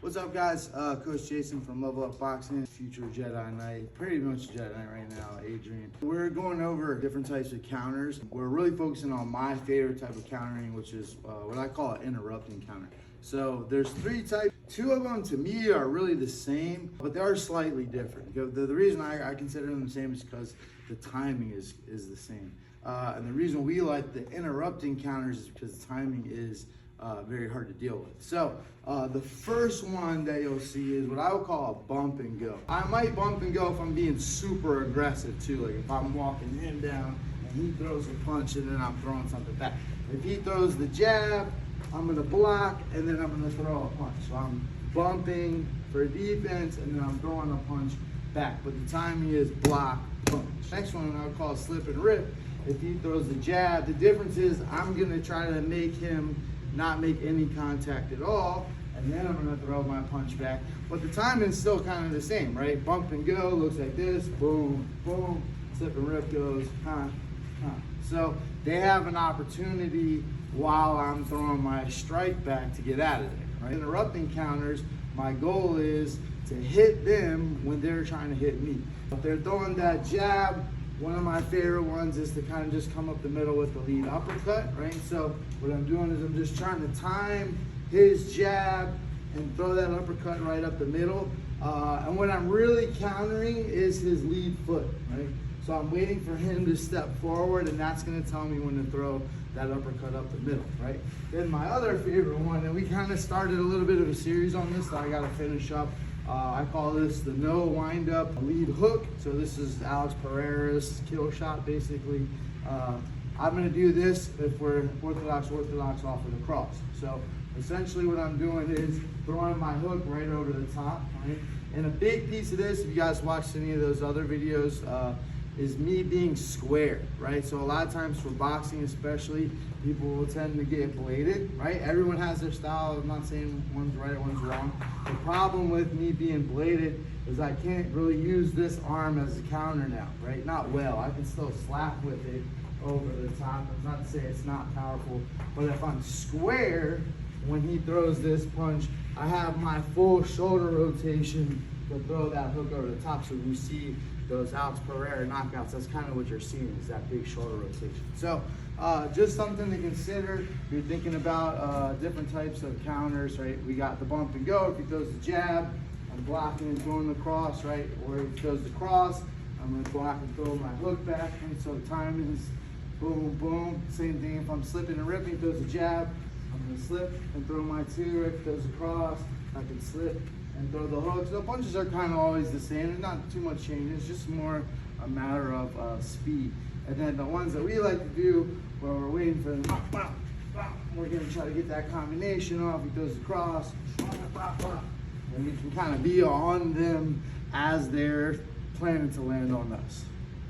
What's up, guys? Coach Jason from Level Up Boxing, future Jedi Knight, pretty much Jedi Knight right now, Adrian. We're going over different types of counters. We're really focusing on my favorite type of countering, which is what I call an interrupting counter. So there's three types. Two of them to me are really the same, but they are slightly different. The reason I consider them the same is because the timing is the same. And the reason we like the interrupting counters is because the timing is very hard to deal with. So the first one that you'll see is what I would call a bump and go. I might bump and go if I'm being super aggressive too, like if I'm walking him down and he throws a punch and then I'm throwing something back. If he throws the jab, I'm gonna block and then I'm gonna throw a punch. So I'm bumping for defense and then I'm throwing a punch back. But the timing is block, punch. Next one I would call slip and rip. If he throws the jab, the difference is I'm gonna try to make him not make any contact at all, and then I'm gonna throw my punch back. But the timing is still kind of the same, right? Bump and go looks like this, boom, boom, slip and rip goes, So they have an opportunity while I'm throwing my strike back to get out of there, right? Interrupting counters, my goal is to hit them when they're trying to hit me. If they're throwing that jab, one of my favorite ones is to kind of just come up the middle with the lead uppercut, right? So what I'm doing is I'm just trying to time his jab and throw that uppercut right up the middle. And what I'm really countering is his lead foot, right? So I'm waiting for him to step forward, and that's gonna tell me when to throw that uppercut up the middle, right? Then my other favorite one, and we kind of started a little bit of a series on this that I gotta finish up. I call this the no wind up lead hook. So this is Alex Pereira's kill shot, basically. I'm gonna do this if we're orthodox off of the cross. So essentially what I'm doing is throwing my hook right over the top, right? And a big piece of this, if you guys watched any of those other videos, is me being square, right? So a lot of times for boxing especially, people will tend to get bladed, right? Everyone has their style. I'm not saying one's right or one's wrong. The problem with me being bladed is I can't really use this arm as a counter now, right? Not well. I can still slap with it over the top. That's not to say it's not powerful, but if I'm square, when he throws this punch, I have my full shoulder rotation to throw that hook over the top. So you see those Alex Pereira knockouts, that's kind of what you're seeing, is that big shoulder rotation. So just something to consider if you're thinking about different types of counters, right? We got the bump and go. If he throws the jab, I'm blocking and throwing the cross, right? Or if he throws the cross, I'm gonna block and throw my hook back. And so the timing is boom, boom. Same thing if I'm slipping and ripping, he throws the jab, I'm gonna slip and throw my two. If he throws the cross, I can slip and throw the hooks. The punches are kind of always the same. There's not too much change. It's just more a matter of speed. And then the ones that we like to do, where we're waiting for them, we're gonna try to get that combination off. He throws the cross, and we can kind of be on them as they're planning to land on us.